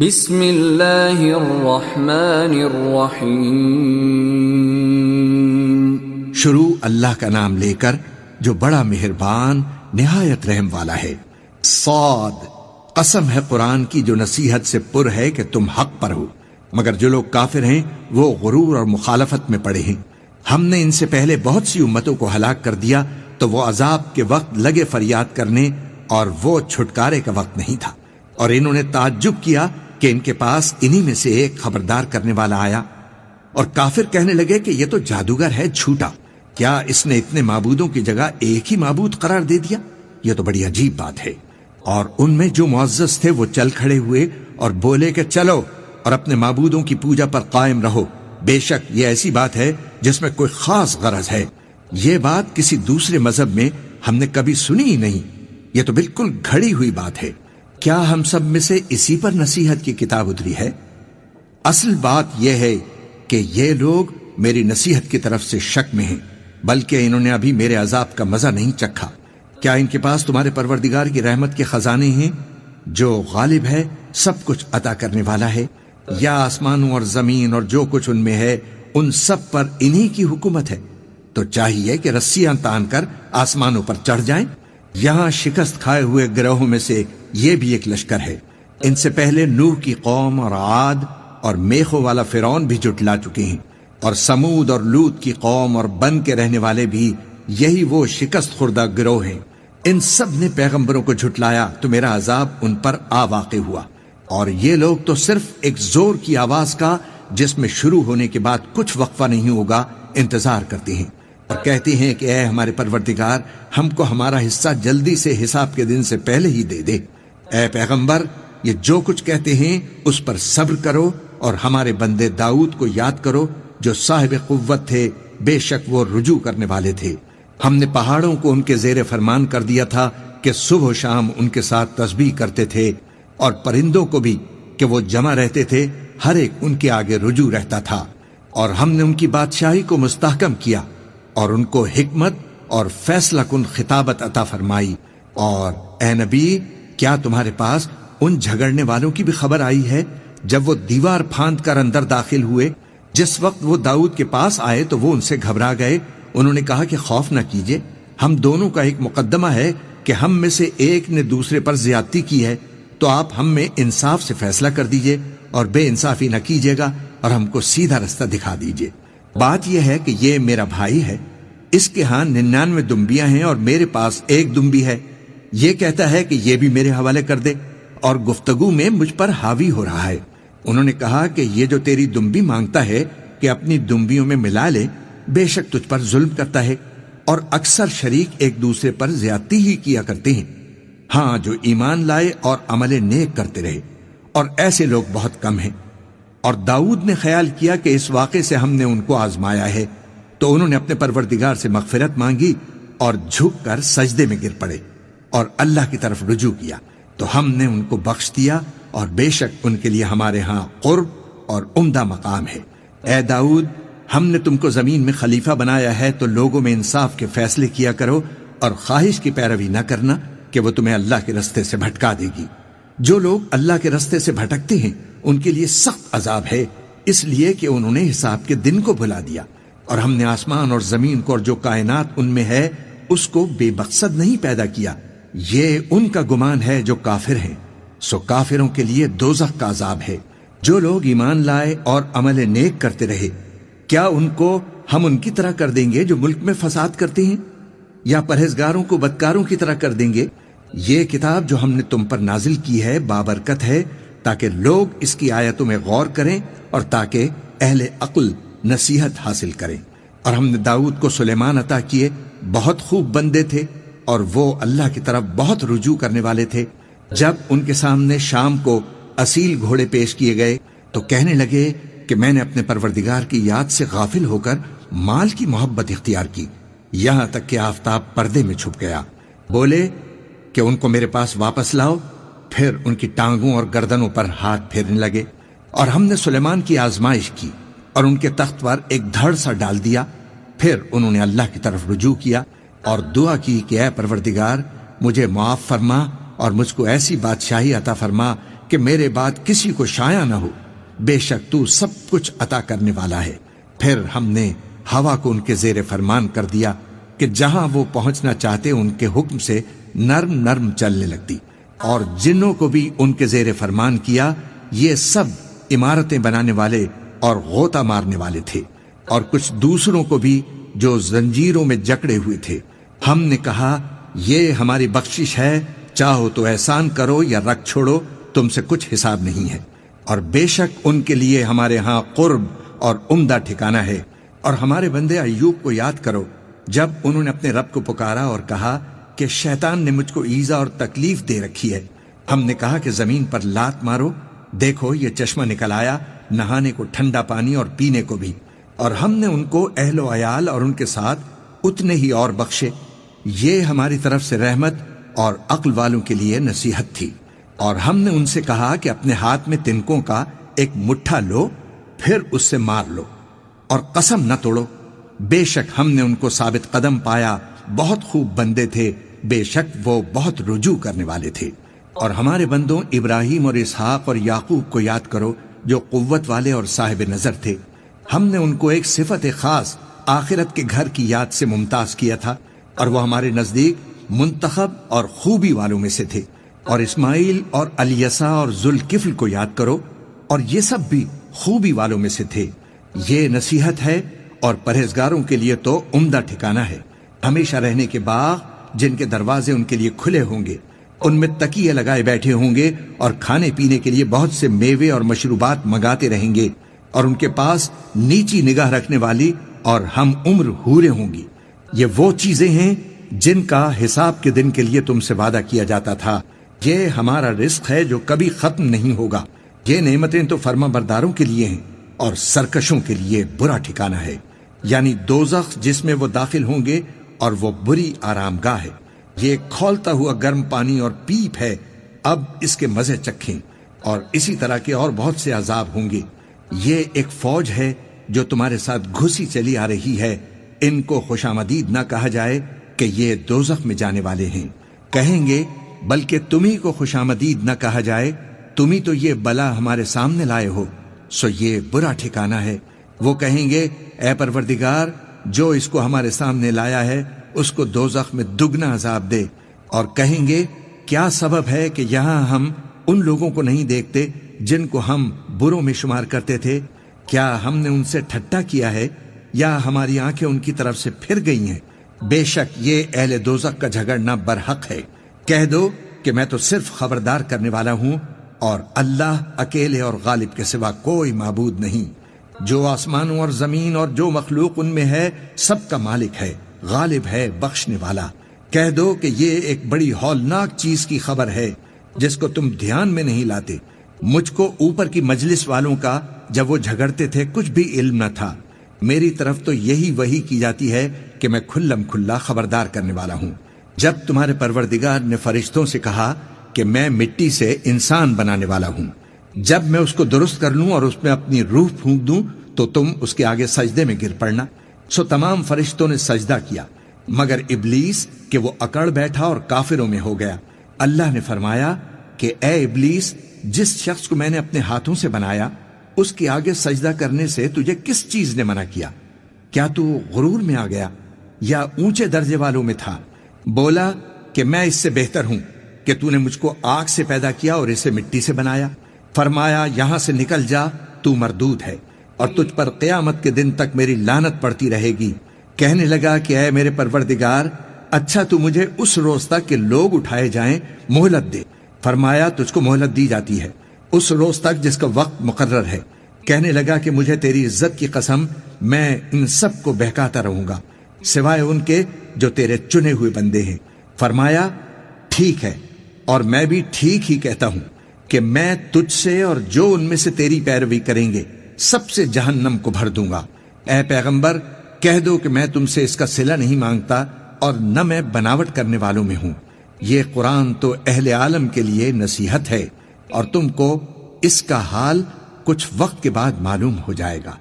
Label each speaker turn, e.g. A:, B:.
A: بسم اللہ الرحمن الرحیم۔
B: شروع اللہ کا نام لے کر جو بڑا مہربان نہایت رحم والا ہے۔ صاد، قسم ہے قرآن کی جو نصیحت سے پر ہے کہ تم حق پر ہو، مگر جو لوگ کافر ہیں وہ غرور اور مخالفت میں پڑے ہیں۔ ہم نے ان سے پہلے بہت سی امتوں کو ہلاک کر دیا تو وہ عذاب کے وقت لگے فریاد کرنے، اور وہ چھٹکارے کا وقت نہیں تھا، اور انہوں نے تعجب کیا کہ ان کے پاس انہی میں سے ایک خبردار کرنے والا آیا۔ اور کافر کہنے لگے کہ یہ تو جادوگر ہے جھوٹا، کیا اس نے اتنے معبودوں کی جگہ ایک ہی معبود قرار دے دیا؟ یہ تو بڑی عجیب بات ہے۔ اور ان میں جو معزز تھے وہ چل کھڑے ہوئے اور بولے کہ چلو اور اپنے معبودوں کی پوجا پر قائم رہو، بے شک یہ ایسی بات ہے جس میں کوئی خاص غرض ہے، یہ بات کسی دوسرے مذہب میں ہم نے کبھی سنی ہی نہیں، یہ تو بالکل گھڑی ہوئی بات ہے۔ کیا ہم سب میں سے اسی پر نصیحت کی کتاب اتری ہے؟ اصل بات یہ ہے کہ یہ لوگ میری نصیحت کی طرف سے شک میں ہیں، بلکہ انہوں نے ابھی میرے عذاب کا مزہ نہیں چکھا۔ کیا ان کے پاس تمہارے پروردگار کی رحمت کے خزانے ہیں جو غالب ہے، سب کچھ عطا کرنے والا ہے؟ یا آسمانوں اور زمین اور جو کچھ ان میں ہے ان سب پر انہی کی حکومت ہے؟ تو چاہیے کہ رسیاں تان کر آسمانوں پر چڑھ جائیں۔ یہاں شکست کھائے ہوئے گروہوں میں سے یہ بھی ایک لشکر ہے۔ ان سے پہلے نوح کی قوم اور عاد اور میخوں والا فرعون بھی جھٹلا چکے ہیں، اور سمود اور لوط کی قوم اور بن کے رہنے والے بھی یہی وہ شکست خوردہ گروہ ہیں۔ ان سب نے پیغمبروں کو جھٹلایا تو میرا عذاب ان پر آ واقع ہوا، اور یہ لوگ تو صرف ایک زور کی آواز کا جس میں شروع ہونے کے بعد کچھ وقفہ نہیں ہوگا انتظار کرتے ہیں، اور کہتے ہیں کہ اے ہمارے پروردگار ہم کو ہمارا حصہ جلدی سے حساب کے دن سے پہلے ہی دے دے۔ اے پیغمبر، یہ جو کچھ کہتے ہیں اس پر صبر کرو، اور ہمارے بندے داؤد کو یاد کرو جو صاحب قوت تھے، بے شک وہ رجوع کرنے والے تھے۔ ہم نے پہاڑوں کو ان کے زیر فرمان کر دیا تھا کہ صبح و شام ان کے ساتھ تسبیح کرتے تھے، اور پرندوں کو بھی کہ وہ جمع رہتے تھے، ہر ایک ان کے آگے رجوع رہتا تھا، اور ہم نے ان کی بادشاہی کو مستحکم کیا اور ان کو حکمت اور فیصلہ کن خطابت عطا فرمائی۔ اور اے نبی، کیا تمہارے پاس ان جھگڑنے والوں کی بھی خبر آئی ہے جب وہ دیوار پھاند کر اندر داخل ہوئے؟ جس وقت وہ داؤد کے پاس آئے تو وہ ان سے گھبرا گئے، انہوں نے کہا کہ خوف نہ کیجیے، ہم دونوں کا ایک مقدمہ ہے کہ ہم میں سے ایک نے دوسرے پر زیادتی کی ہے، تو آپ ہم میں انصاف سے فیصلہ کر دیجئے اور بے انصافی نہ کیجیے گا، اور ہم کو سیدھا رستہ دکھا دیجئے۔ بات یہ ہے کہ یہ میرا بھائی ہے، اس کے ہاں 99 دمبیاں ہیں اور میرے پاس ایک دمبی ہے، یہ کہتا ہے کہ یہ بھی میرے حوالے کر دے، اور گفتگو میں مجھ پر حاوی ہو رہا ہے۔ انہوں نے کہا کہ یہ جو تیری دمبی مانگتا ہے کہ اپنی دمبیوں میں ملا لے، بے شک تجھ پر ظلم کرتا ہے، اور اکثر شریک ایک دوسرے پر زیادتی ہی کیا کرتے ہیں، ہاں جو ایمان لائے اور عمل نیک کرتے رہے، اور ایسے لوگ بہت کم ہیں۔ اور داؤد نے خیال کیا کہ اس واقعے سے ہم نے ان کو آزمایا ہے، تو انہوں نے اپنے پروردگار سے مغفرت مانگی اور جھک کر سجدے میں گر پڑے اور اللہ کی طرف رجوع کیا، تو ہم نے ان کو بخش دیا، اور بے شک ان کے لیے ہمارے ہاں قرب اور عمدہ مقام ہے۔ اے داؤد، ہم نے تم کو زمین میں خلیفہ بنایا ہے تو لوگوں میں انصاف کے فیصلے کیا کرو، اور خواہش کی پیروی نہ کرنا کہ وہ تمہیں اللہ کے رستے سے بھٹکا دے گی۔ جو لوگ اللہ کے رستے سے بھٹکتے ہیں ان کے لیے سخت عذاب ہے، اس لیے کہ انہوں نے حساب کے دن کو بھلا دیا، اور ہم نے آسمان اور زمین کو اور جو کائنات ان میں ہے اس کو بے مقصد نہیں پیدا کیا۔ یہ ان کا گمان ہے جو کافر ہیں، سو کافروں کے لیے دوزخ کا عذاب ہے۔ جو لوگ ایمان لائے اور عمل نیک کرتے رہے، کیا ان کو ہم ان کی طرح کر دیں گے جو ملک میں فساد کرتے ہیں، یا پرہیزگاروں کو بدکاروں کی طرح کر دیں گے؟ یہ کتاب جو ہم نے تم پر نازل کی ہے بابرکت ہے، تاکہ لوگ اس کی آیتوں میں غور کریں اور تاکہ اہل عقل نصیحت حاصل کریں۔ اور ہم نے داؤد کو سلیمان عطا کیے، بہت خوب بندے تھے، اور وہ اللہ کی طرف بہت رجوع کرنے والے تھے۔ جب ان کے سامنے شام کو اصیل گھوڑے پیش کیے گئے تو کہنے لگے کہ میں نے اپنے پروردگار کی یاد سے غافل ہو کر مال کی محبت اختیار کی، یہاں تک کہ آفتاب پردے میں چھپ گیا۔ بولے کہ ان کو میرے پاس واپس لاؤ، پھر ان کی ٹانگوں اور گردنوں پر ہاتھ پھیرنے لگے۔ اور ہم نے سلیمان کی آزمائش کی اور ان کے تخت پر ایک دھڑ سا ڈال دیا، پھر انہوں نے اللہ کی طرف رجوع کیا اور دعا کی کہ اے پروردگار مجھے معاف فرما اور مجھ کو ایسی بادشاہی عطا فرما کہ میرے بعد کسی کو شایع نہ ہو، بے شک تو سب کچھ عطا کرنے والا ہے۔ پھر ہم نے ہوا کو ان کے زیر فرمان کر دیا کہ جہاں وہ پہنچنا چاہتے ان کے حکم سے نرم نرم چلنے لگتی، اور جنوں کو بھی ان کے زیر فرمان کیا، یہ سب عمارتیں بنانے والے اور غوطہ مارنے والے تھے، اور کچھ دوسروں کو بھی جو زنجیروں میں جکڑے ہوئے تھے۔ ہم نے کہا یہ ہماری بخشش ہے، چاہو تو احسان کرو یا رکھ چھوڑو، تم سے کچھ حساب نہیں ہے، اور بے شک ان کے لیے ہمارے ہاں قرب اور عمدہ ٹھکانہ ہے۔ اور ہمارے بندے ایوب کو یاد کرو، جب انہوں نے اپنے رب کو پکارا اور کہا کہ شیطان نے مجھ کو ایذا اور تکلیف دے رکھی ہے، ہم نے کہا کہ زمین پر لات مارو، دیکھو یہ چشمہ نکل آیا، نہانے کو ٹھنڈا پانی اور پینے کو بھی، اور ہم نے ان کو اہل و عیال اور ان کے ساتھ اتنے ہی اور بخشے۔ یہ ہماری طرف سے رحمت اور عقل والوں کے لیے نصیحت تھی۔ اور ہم نے ان سے کہا کہ اپنے ہاتھ میں تنکوں کا ایک مٹھا لو، پھر اس سے مار لو، اور قسم نہ توڑو، بے شک ہم نے ان کو ثابت قدم پایا، بہت خوب بندے تھے، بے شک وہ بہت رجوع کرنے والے تھے۔ اور ہمارے بندوں ابراہیم اور اسحاق اور یعقوب کو یاد کرو، جو قوت والے اور صاحب نظر تھے۔ ہم نے ان کو ایک صفت خاص آخرت کے گھر کی یاد سے ممتاز کیا تھا، اور وہ ہمارے نزدیک منتخب اور خوبی والوں میں سے تھے۔ اور اسماعیل اور الیسع اور ذوالکفل کو یاد کرو، اور یہ سب بھی خوبی والوں میں سے تھے۔ یہ نصیحت ہے اور پرہیزگاروں کے لیے تو عمدہ ٹھکانہ ہے۔ ہمیشہ رہنے کے باغ جن کے دروازے ان کے لیے کھلے ہوں گے، ان میں تکیے لگائے بیٹھے ہوں گے، اور کھانے پینے کے لیے بہت سے میوے اور مشروبات منگاتے رہیں گے، اور ان کے پاس نیچی نگاہ رکھنے والی اور ہم عمر حوریں ہوں گی۔ یہ وہ چیزیں ہیں جن کا حساب کے دن کے لیے تم سے وعدہ کیا جاتا تھا۔ یہ ہمارا رزق ہے جو کبھی ختم نہیں ہوگا۔ یہ نعمتیں تو فرما برداروں کے لیے ہیں، اور سرکشوں کے لیے برا ٹھکانہ ہے، یعنی دوزخ جس میں وہ داخل ہوں گے، اور وہ بری آرام گاہ ہے۔ یہ کھولتا ہوا گرم پانی اور پیپ ہے، اب اس کے مزے چکھیں، اور اسی طرح کے اور بہت سے عذاب ہوں گے۔ یہ ایک فوج ہے جو تمہارے ساتھ گھسی چلی آ رہی ہے، ان کو خوش آمدید نہ کہا جائے کہ یہ دوزخ میں جانے والے ہیں، کہیں گے بلکہ تمہیں کو خوش آمدید نہ کہا جائے، تمہیں تو یہ بلا ہمارے سامنے لائے ہو، سو یہ برا ٹھکانہ ہے۔ وہ کہیں گے اے پروردگار، جو اس کو ہمارے سامنے لایا ہے اس کو دوزخ میں دگنا عذاب دے، اور کہیں گے کیا سبب ہے کہ یہاں ہم ان لوگوں کو نہیں دیکھتے جن کو ہم بروں میں شمار کرتے تھے؟ کیا ہم نے ان سے ٹھٹا کیا ہے، یا ہماری آنکھیں ان کی طرف سے پھر گئی ہیں؟ بے شک یہ اہل دوزخ کا جھگڑنا برحق ہے۔ کہہ دو کہ میں تو صرف خبردار کرنے والا ہوں، اور اللہ اکیلے اور غالب کے سوا کوئی معبود نہیں۔ جو آسمانوں اور زمین اور جو مخلوق ان میں ہے سب کا مالک ہے، غالب ہے، بخشنے والا۔ کہہ دو کہ یہ ایک بڑی ہولناک چیز کی خبر ہے جس کو تم دھیان میں نہیں لاتے۔ مجھ کو اوپر کی مجلس والوں کا جب وہ جھگڑتے تھے کچھ بھی علم نہ تھا، میری طرف تو یہی وحی کی جاتی ہے کہ میں کھلم کھلا خبردار کرنے والا ہوں۔ جب تمہارے پروردگار نے فرشتوں سے کہا کہ میں مٹی سے انسان بنانے والا ہوں، جب میں اس کو درست کر لوں اور اس میں اپنی روح پھونک دوں تو تم اس کے آگے سجدے میں گر پڑنا۔ سو تمام فرشتوں نے سجدہ کیا مگر ابلیس کہ وہ اکڑ بیٹھا اور کافروں میں ہو گیا۔ اللہ نے فرمایا کہ اے ابلیس، جس شخص کو میں نے اپنے ہاتھوں سے بنایا اس کے آگے سجدہ کرنے سے تجھے کس چیز نے منع کیا؟ کیا تو غرور میں آ گیا یا اونچے درجے والوں میں تھا؟ بولا کہ میں اس سے بہتر ہوں کہ تو نے مجھ کو آگ سے پیدا کیا اور اسے مٹی سے بنایا۔ فرمایا یہاں سے نکل جا، تو مردود ہے، اور تجھ پر قیامت کے دن تک میری لعنت پڑتی رہے گی۔ کہنے لگا کہ اے میرے پروردگار، اچھا تو مجھے اس روز تک کہ لوگ اٹھائے جائیں مہلت دے۔ فرمایا تجھ کو مہلت دی جاتی ہے اس روز تک جس کا وقت مقرر ہے۔ کہنے لگا کہ مجھے تیری عزت کی قسم، میں ان سب کو بہکاتا رہوں گا سوائے ان کے جو تیرے چنے ہوئے بندے ہیں۔ فرمایا ٹھیک ہے، اور میں بھی ٹھیک ہی کہتا ہوں کہ میں تجھ سے اور جو ان میں سے تیری پیروی کریں گے سب سے جہنم کو بھر دوں گا۔ اے پیغمبر، کہہ دو کہ میں تم سے اس کا صلہ نہیں مانگتا اور نہ میں بناوٹ کرنے والوں میں ہوں۔ یہ قرآن تو اہل عالم کے لیے نصیحت ہے، اور تم کو اس کا حال کچھ وقت کے بعد معلوم ہو جائے گا۔